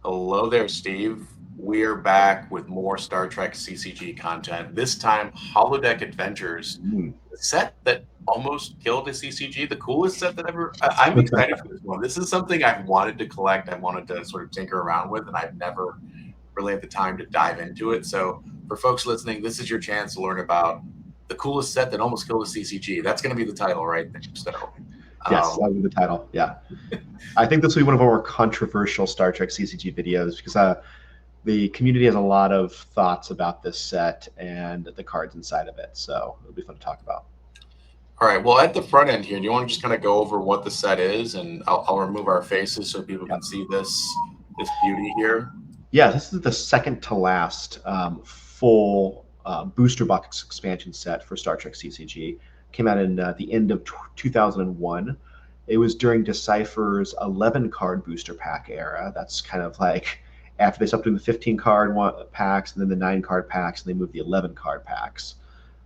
Hello there, Steve. We are back with more Star Trek CCG content. This time, Holodeck Adventures, Mm. the set that almost killed a CCG, the coolest set that ever. I'm excited for this one. This is something I've wanted to collect. I wanted to sort of tinker around with, and I've never really had the time to dive into it. So, for folks listening, this is your chance to learn about the coolest set that almost killed a CCG. That's going to be the title right there. So, Yes, um, that was the title. Yeah. I think this will be one of our more controversial Star Trek CCG videos because the community has a lot of thoughts about this set and the cards inside of it. So it'll be fun to talk about. All right. Well, at the front end here, do you want to just kind of go over what the set is, and I'll remove our faces so people Yeah. can see this beauty here. Yeah, this is the second to last full booster box expansion set for Star Trek CCG. Came out in the end of 2001. It was during Decipher's 11 card booster pack era. That's kind of like after they stopped doing the 15 card packs and then the 9 card packs, and they moved the 11 card packs.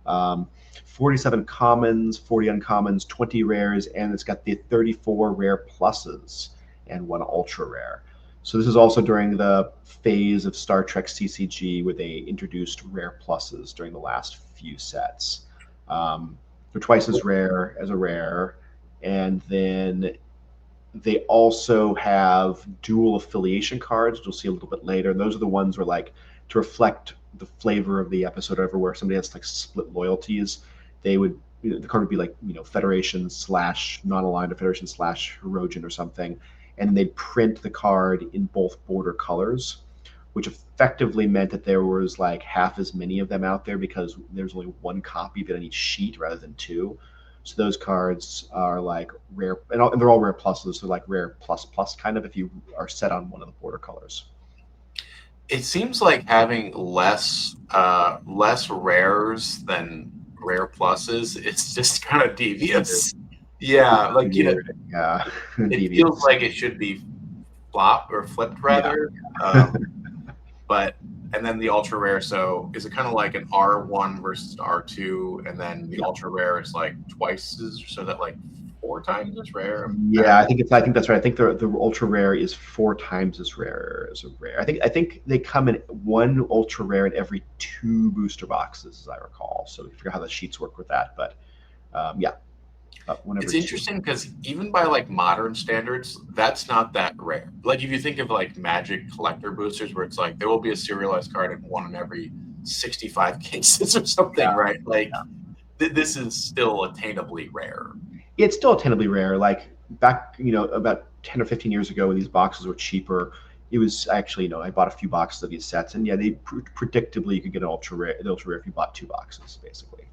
Um, 47 commons, 40 uncommons, 20 rares, and it's got the 34 rare pluses and 1 ultra rare. So this is also during the phase of Star Trek CCG where they introduced rare pluses during the last few sets. They're twice as rare as a rare, and then they also have dual affiliation cards, which you'll see a little bit later. Those are the ones where, like, to reflect the flavor of the episode, or where somebody has like split loyalties, they would, the card would be like, Federation slash non-aligned, or Federation slash Herogen or something, and they'd print the card in both border colors, which effectively meant that there was like half as many of them out there because there's only one copy of it on each sheet rather than two. So those cards are like rare, and they're all rare pluses. So like rare plus plus kind of if you are set on one of the border colors. It seems like having less rares than rare pluses. It's just kind of devious. Yeah, like Weird, yeah, it feels devious, like it should be flopped or flipped yeah. rather. But and then the ultra rare. So is it kind of like an R1 versus R2, and then the Yeah. ultra rare is like twice as, so that like four times as rare? Yeah, I think that's right. I think the ultra rare is 4 times as rare as a rare. I think they come in one ultra rare in every 2 booster boxes, as I recall. So I forget how the sheets work with that, but yeah, one It's every two. interesting because even by like modern standards, that's not that rare. Like if you think of like Magic collector boosters, where it's like there will be a serialized card in one in every 65 cases or something, Yeah, right? Like yeah. this is still attainably rare. It's still attainably rare. Like back, about 10 or 15 years ago when these boxes were cheaper, it was actually, I bought a few boxes of these sets, and yeah, they predictably you could get an ultra rare if you bought 2 boxes, basically.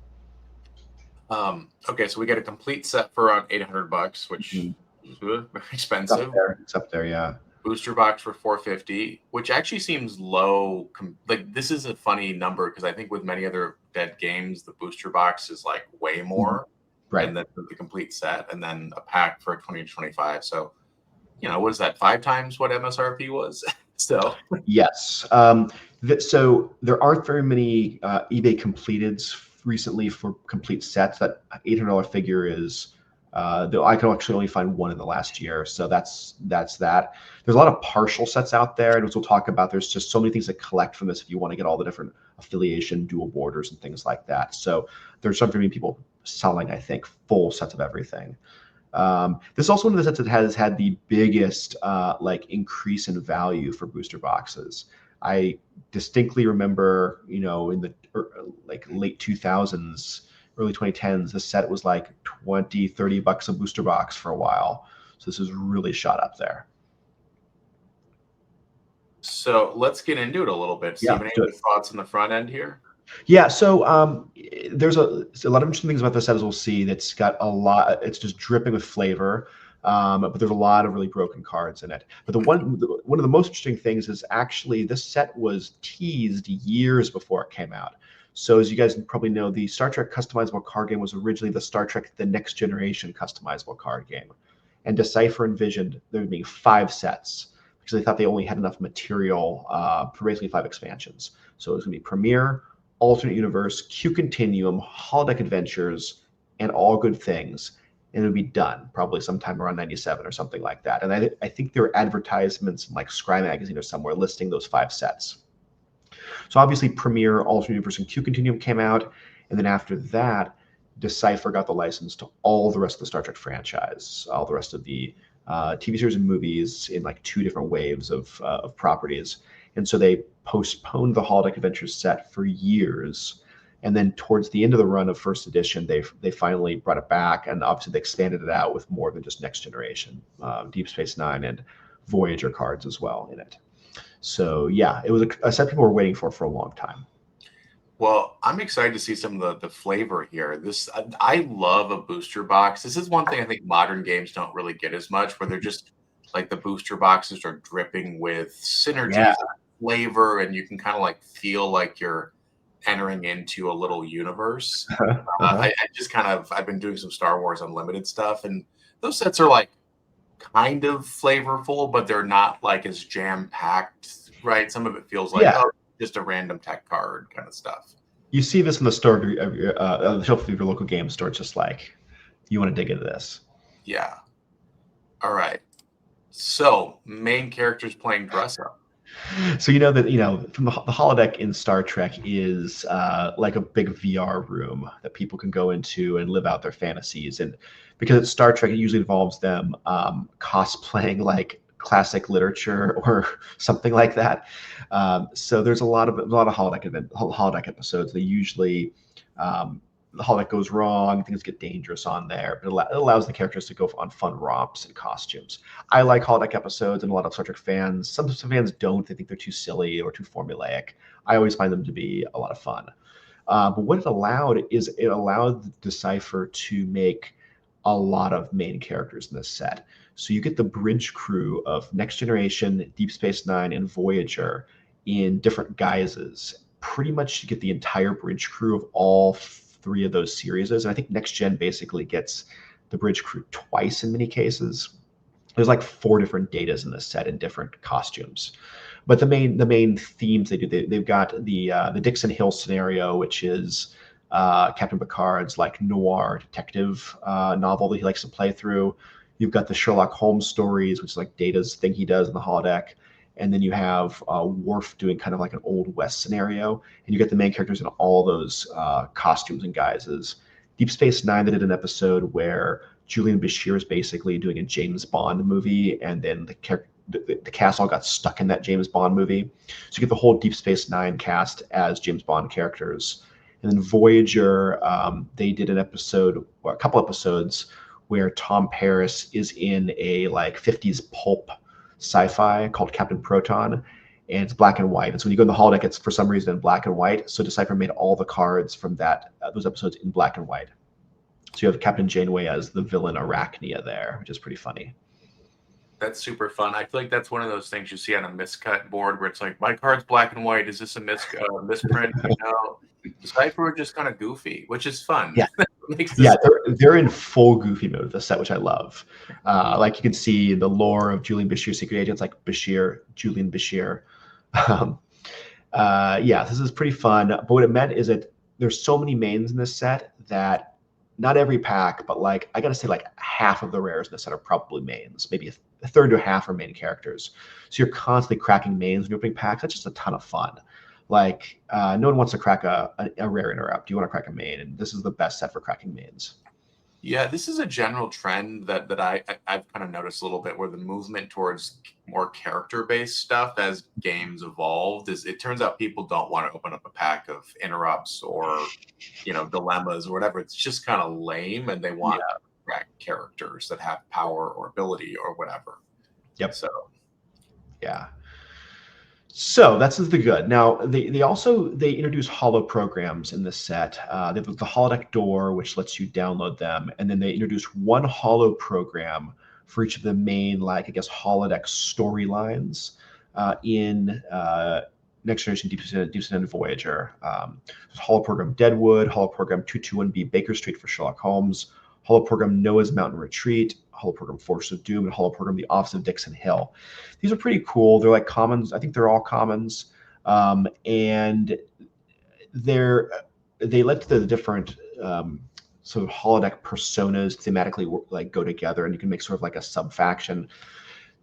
Okay, so we get a complete set for around $800, which Mhm. is very It's up expensive. there. It's up there, yeah. Booster box for 450, which actually seems low. Like this is a funny number because I think with many other dead games, the booster box is like way Mhm. more, Right. and then the complete set, and then a pack for 20 to 25. So what is that? 5 times what MSRP was. So Yes. So there aren't very many eBay completeds recently for complete sets. That $800 figure is. Though I can actually only find one in the last year, so that's that. There's a lot of partial sets out there, and as we'll talk about, there's just so many things to collect from this if you want to get all the different affiliation, dual borders, and things like that. So there's some many people selling, I think, full sets of everything. This is also one of the sets that has had the biggest like increase in value for booster boxes. I distinctly remember, in the like late 2000s, early 2010s, the set was like 20, $30 a booster box for a while. So this has really shot up there. let's get into it a little bit. Yeah, Stephen, any do it. other thoughts on the front end here? Yeah, so there's a lot of interesting things about this set, as we'll see. That's got a lot. It's just dripping with flavor, but there's a lot of really broken cards in it. But one of the most interesting things is actually this set was teased years before it came out. So as you guys probably know, the Star Trek customizable card game was originally the Star Trek The Next Generation customizable card game, and Decipher envisioned there being 5 sets because they thought they only had enough material for basically 5 expansions. So it was going to be Premiere, Alternate Universe, Q Continuum, Holodeck Adventures, and All Good Things. and it would be done probably sometime around 97 or something like that. And I think there were advertisements in like Scry magazine or somewhere listing those 5 sets. So obviously Premiere, Alternate Universe, and Q Continuum came out, and then after that, Decipher got the license to all the rest of the Star Trek franchise, all the rest of the TV series and movies in like 2 different waves of properties. And so they postponed the Holodeck Adventures set for years. And then towards the end of the run of first edition, they finally brought it back, and obviously they expanded it out with more than just Next Generation, Deep Space Nine, and Voyager cards as well in it. So yeah, it was a set people were waiting for a long time. Well, I'm excited to see some of the flavor here. I love a booster box. This is one thing I think modern games don't really get as much, where they're just like the booster boxes are dripping with synergies Yeah. and flavor, and you can kind of like feel like you're entering into a little universe. I just I've been doing some Star Wars Unlimited stuff, and those sets are like kind of flavorful, but they're not like as jam packed, right? Some of it feels like, Yeah. oh, just a random tech card kind of stuff. You see this in the store, the shelf of your local game store. It's just like, you want to dig into this. Yeah. All right. So main characters playing dress up. So you know that from the holodeck in Star Trek is like a big VR room that people can go into and live out their fantasies. And because it's Star Trek, it usually involves them cosplaying like classic literature or something like that. So there's a lot of holodeck episodes. They usually the holodeck goes wrong, things get dangerous on there, but it allows the characters to go on fun romps and costumes. I like holodeck episodes, and a lot of Star Trek fans, some fans don't. They think they're too silly or too formulaic. I always find them to be a lot of fun. But what it allowed is it allowed Decipher to make a lot of main characters in this set. So you get the bridge crew of Next Generation, Deep Space Nine, and Voyager in different guises. Pretty much you get the entire bridge crew of all 3 of those series. And I think Next Gen basically gets the bridge crew twice in many cases. There's like 4 different datas in this set in different costumes. But the main themes they've got the Dixon Hill scenario, which is Captain Picard's like noir detective novel that he likes to play through. You've got the Sherlock Holmes stories, which is like Data's thing he does in the holodeck. And then you have Worf doing kind of like an Old West scenario. And you get the main characters in all those costumes and guises. Deep Space Nine, they did an episode where Julian Bashir is basically doing a James Bond movie, and then the cast all got stuck in that James Bond movie. So you get the whole Deep Space Nine cast as James Bond characters. And then Voyager, they did an episode, or a couple episodes, where Tom Paris is in a like 50s pulp sci-fi called Captain Proton, and it's black and white. And so when you go in the holodeck, it's for some reason in black and white. So Decipher made all the cards from those episodes in black and white. So you have Captain Janeway as the villain Arachnia there, which is pretty funny. That's super fun. I feel like that's one of those things you see on a miscut board where it's like, my card's black and white. Is this a misprint? Decipher are just kind of goofy, which is fun. Yeah. Yeah, they're in full goofy mode of the set, which I love. Like you can see the lore of Julian Bashir's secret agents, like Julian Bashir. Yeah, this is pretty fun. But what it meant is that there's so many mains in this set that not every pack, but like I gotta say, like half of the rares in this set are probably mains. Maybe a third to a half are main characters. So you're constantly cracking mains when you're opening packs. That's just a ton of fun. Like no one wants to crack a rare interrupt. You want to crack a main, and this is the best set for cracking mains. Yeah, this is a general trend that I've kind of noticed a little bit, where the movement towards more character-based stuff as games evolved is it turns out people don't want to open up a pack of interrupts or dilemmas or whatever. It's just kind of lame, and they want to crack characters that have power or ability or whatever. Yep. So yeah. So that's the good. Now they introduce holo programs in this set. They have the holodeck door, which lets you download them, and then they introduce one holo program for each of the main, like I guess, holodeck storylines in Next Generation, Deep Space Nine, Voyager. Holo program Deadwood, holo program 221B Baker Street for Sherlock Holmes, holo program Noah's Mountain Retreat, holo program Force of Doom, and holo program The Office of Dixon Hill. These are pretty cool. They're like commons. I think they're all commons, and they let the different sort of holodeck personas thematically like go together, and you can make sort of like a sub faction.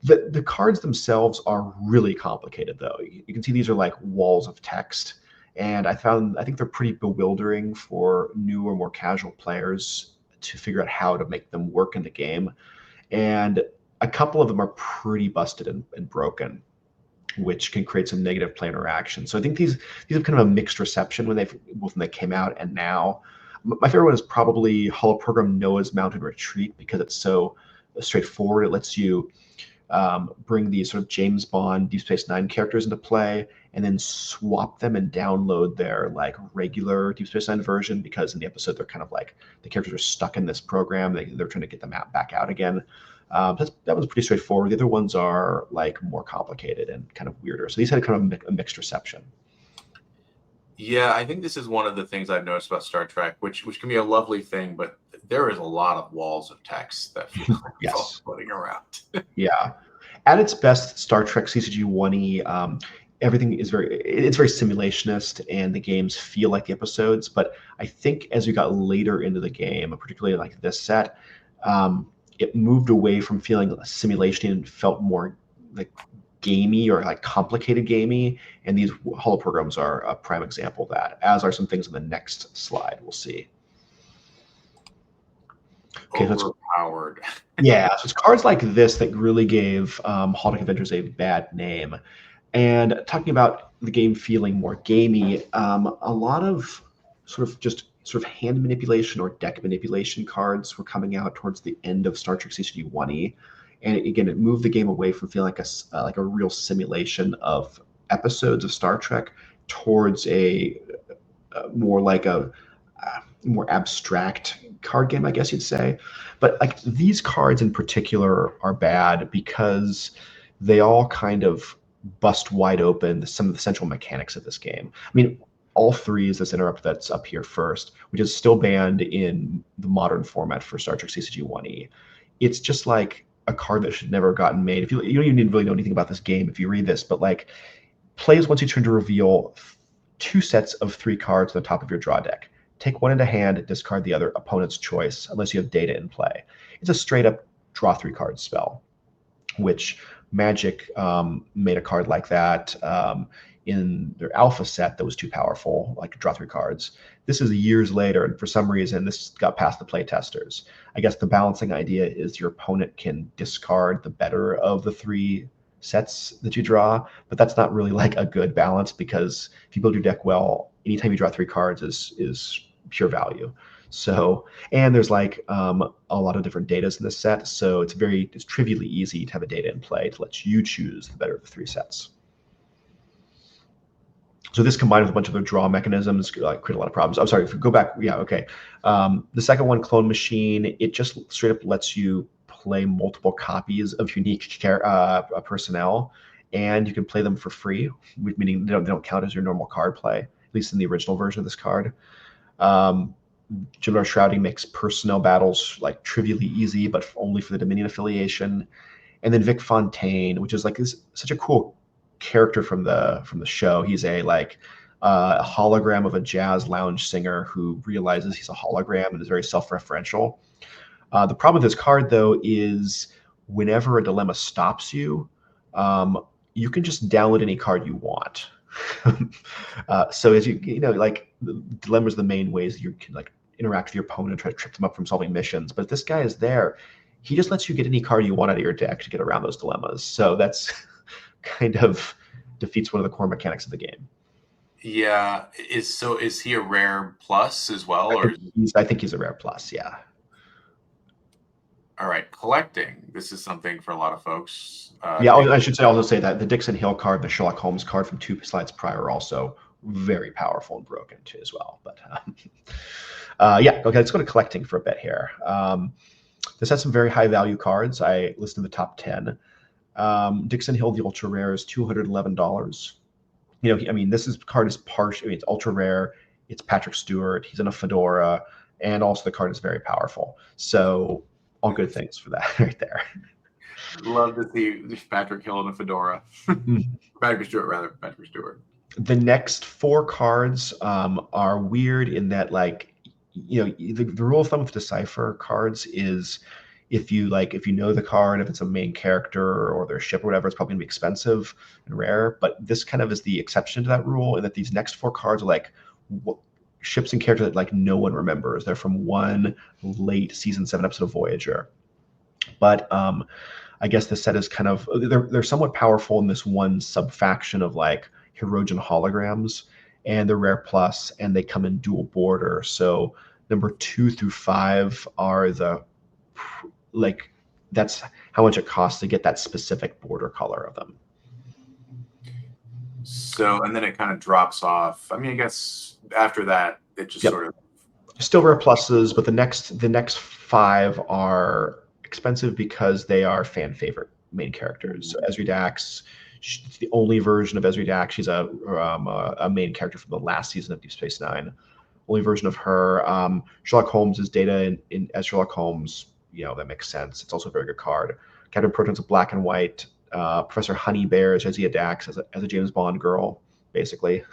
The cards themselves are really complicated, though. You can see these are like walls of text, and I think they're pretty bewildering for new or more casual players to figure out how to make them work in the game. And a couple of them are pretty busted and broken, which can create some negative player interaction. So I think these have kind of a mixed reception when they came out and now. My favorite one is probably Holoprogram Noah's Mountain Retreat, because it's so straightforward. It lets you bring these sort of James Bond, Deep Space Nine characters into play, and then swap them and download their like regular Deep Space Nine version, because in the episode they're kind of like the characters are stuck in this program. They're trying to get them back out again. That was pretty straightforward. The other ones are like more complicated and kind of weirder. So these had kind of a mixed reception. Yeah, I think this is one of the things I've noticed about Star Trek, which can be a lovely thing, but there is a lot of walls of text that feel like it's all Yes. floating around. Yeah. At its best, Star Trek CCG 1E, everything is it's very simulationist, and the games feel like the episodes. But I think as we got later into the game, particularly like this set, it moved away from feeling like a simulation and felt more like gamey or like complicated gamey. And these holoprograms are a prime example of that, as are some things in the next slide we'll see. Okay, Overpowered. yeah, so it's cards like this that really gave Holodeck Adventures a bad name. And talking about the game feeling more gamey, a lot of sort of hand manipulation or deck manipulation cards were coming out towards the end of Star Trek CCG 1E. And again, it moved the game away from feeling like a real simulation of episodes of Star Trek towards a more like a more abstract card game, I guess you'd say. But like these cards in particular are bad because they all kind of bust wide open some of the central mechanics of this game. I mean, all three is this interrupt that's up here first, which is still banned in the modern format for Star Trek CCG 1E. It's just like a card that should never have gotten made. If you don't even really know anything about this game if you read this, but like plays once you turn to reveal two sets of three cards on the top of your draw deck. Take one into hand, discard the other, opponent's choice, unless you have data in play. It's a straight up draw three card spell, which Magic made a card like that in their alpha set that was too powerful, like draw three cards. This is years later, and for some reason, this got past the play testers. I guess the balancing idea is your opponent can discard the better of the three sets that you draw, but that's not really like a good balance, because if you build your deck well, anytime you draw three cards is pure value. So, and there's like a lot of different datas in this set, so it's trivially easy to have a data in play to let you choose the better of the three sets. So this combined with a bunch of other draw mechanisms create a lot of problems. I'm sorry, if we go back, yeah, okay. The second one, Clone Machine, it just straight up lets you play multiple copies of unique personnel, and you can play them for free, meaning they don't count as your normal card play, at least in the original version of this card. Jem'Hadar Shrouding makes personnel battles like trivially easy, but only for the Dominion affiliation. And then Vic Fontaine, which is like such a cool character from the show. He's a hologram of a jazz lounge singer who realizes he's a hologram and is very self-referential. The problem with this card, though, is whenever a dilemma stops you, you can just download any card you want. So as you know, like dilemmas are the main ways you can like interact with your opponent and try to trip them up from solving missions. But if this guy is there, he just lets you get any card you want out of your deck to get around those dilemmas. So that's kind of defeats one of the core mechanics of the game. Yeah, is he a rare plus as well, or? I think he's a rare plus. Yeah. All right, collecting. This is something for a lot of folks. Yeah, I should also say that the Dixon Hill card, the Sherlock Holmes card from 2 slides prior, are also very powerful and broken too as well. But yeah, okay, let's go to collecting for a bit here. This has some very high value cards. I listed the top 10. Dixon Hill, the ultra rare, is $211. You know, I mean, card is partial. I mean, it's ultra rare. It's Patrick Stewart. He's in a fedora, and also the card is very powerful. So all good things for that right there. Love to see Patrick Hill in a fedora. Patrick Stewart. The next 4 cards are weird in that, like, the rule of thumb with Decipher cards is if you know the card, if it's a main character or their ship or whatever, it's probably gonna be expensive and rare. But this kind of is the exception to that rule, and that these next four cards are like ships and characters that like no one remembers. They're from one late season 7 episode of Voyager. But I guess the set is kind of they're somewhat powerful in this one sub-faction of like Herogen holograms, and they're rare plus, and they come in dual border. So number 2 through 5 are the like that's how much it costs to get that specific border color of them. So, and then it kind of drops off. I mean, I guess after that, it just sort of still rare pluses, but the next 5 are expensive because they are fan favorite main characters. So Ezri Dax, it's the only version of Ezri Dax. She's a main character from the last season of Deep Space Nine. Only version of her. Sherlock Holmes is Data as Sherlock Holmes. That makes sense. It's also a very good card. Captain Proton's a black and white. Professor Honeybear is Jadzia Dax as a James Bond girl, basically.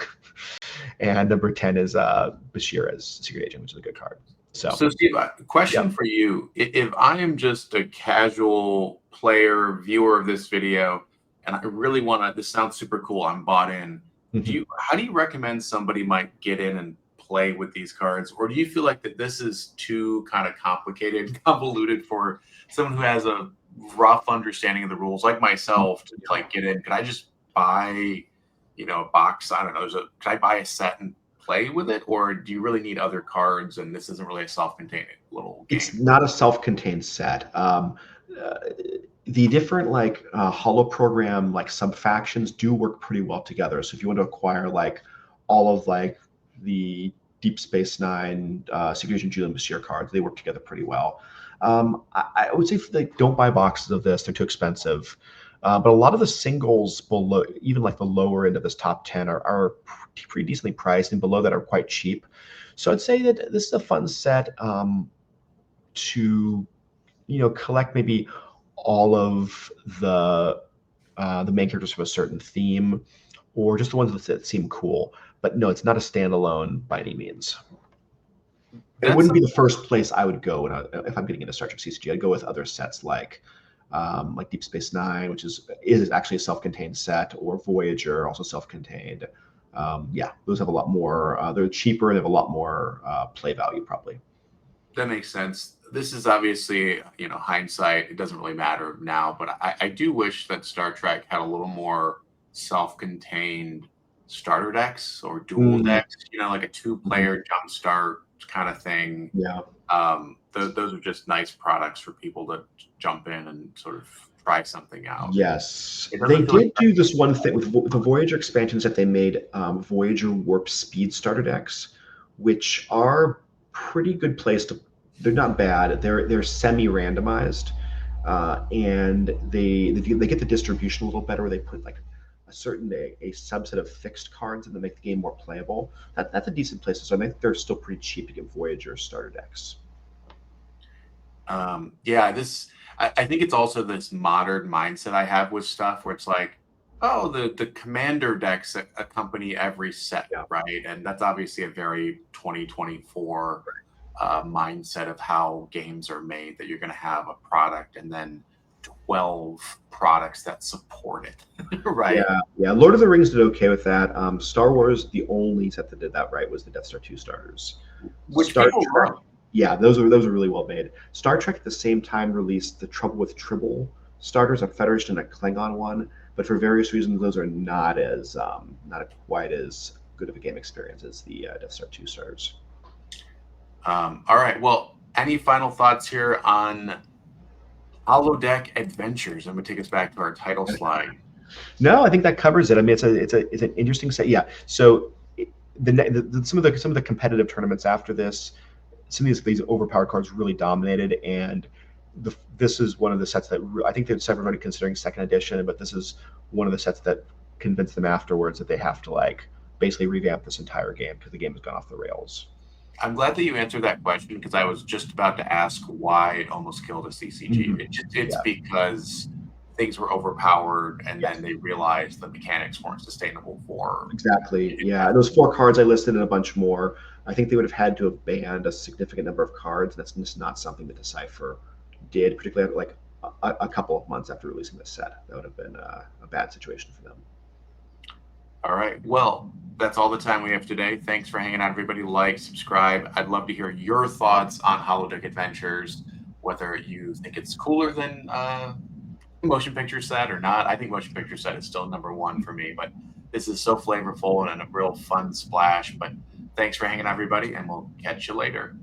And number 10 is Bashir as Secret Agent, which is a good card. So Steve, question for you. If I am just a casual player, viewer of this video, and I really want to, this sounds super cool, I'm bought in. How do you recommend somebody might get in and play with these cards? Or do you feel like that this is too kind of complicated, convoluted for someone who has a rough understanding of the rules, like myself, to like get in? Could I just buy, a box? I don't know. Could I buy a set and play with it, or do you really need other cards? And this isn't really a self-contained little game. It's not a self-contained set. The different holo program sub factions do work pretty well together. So if you want to acquire all of the Deep Space Nine, Secret Agent Julian Bashir cards, they work together pretty well. I would say don't buy boxes of this; they're too expensive. But a lot of the singles below, even the lower end of this top 10, are pretty decently priced, and below that are quite cheap. So I'd say that this is a fun set to collect maybe all of the main characters from a certain theme, or just the ones that seem cool. But no, it's not a standalone by any means. It wouldn't be the first place I would go if I'm getting into Star Trek CCG. I'd go with other sets like Deep Space Nine, which is actually a self-contained set, or Voyager, also self-contained. Those have a lot more. They're cheaper. They have a lot more play value, probably. That makes sense. This is obviously, hindsight. It doesn't really matter now, but I do wish that Star Trek had a little more self-contained starter decks or dual decks. Like a 2-player jumpstart kind of thing. Yeah. Those are just nice products for people to jump in and sort of try something out. Yes, they did do this one thing with the Voyager expansions that they made, Voyager Warp Speed starter decks, which are pretty good place to. They're not bad. They're semi-randomized, and they get the distribution a little better. Where they put a subset of fixed cards and then make the game more playable. That's a decent place. So I think they're still pretty cheap to get Voyager starter decks. I think it's also this modern mindset I have with stuff where it's like, oh, the commander decks accompany every set, right? And that's obviously a very 2024 mindset of how games are made, that you're going to have a product and then 12 products that support it, right? Yeah. Lord of the Rings did okay with that. Star Wars, the only set that did that right was the Death Star 2 starters. Which Star Trek, yeah, those are really well made. Star Trek at the same time released the Trouble with Tribble starters, a Federation and a Klingon one, but for various reasons those are not quite as good of a game experience as the Death Star 2 starters. All right. Well, any final thoughts here on Holodeck Adventures? I'm going to take us back to our title slide. No, I think that covers it. I mean, it's an interesting set. Yeah. So some of the competitive tournaments after this, some of these overpowered cards really dominated, and this is one of the sets that I think that everybody considering second edition, but this is one of the sets that convinced them afterwards that they have to basically revamp this entire game because the game has gone off the rails. I'm glad that you answered that question, because I was just about to ask why it almost killed a CCG. It's because things were overpowered, and Yes. then they realized the mechanics weren't sustainable for. Exactly. Yeah, those 4 cards I listed and a bunch more. I think they would have had to have banned a significant number of cards. That's just not something that Decipher did, particularly like a couple of months after releasing this set. That would have been a bad situation for them. All right. Well, that's all the time we have today. Thanks for hanging out, everybody. Like, subscribe. I'd love to hear your thoughts on Holodeck Adventures, whether you think it's cooler than motion picture set or not. I think motion picture set is still #1 for me, but this is so flavorful and a real fun splash. But thanks for hanging out, everybody, and we'll catch you later.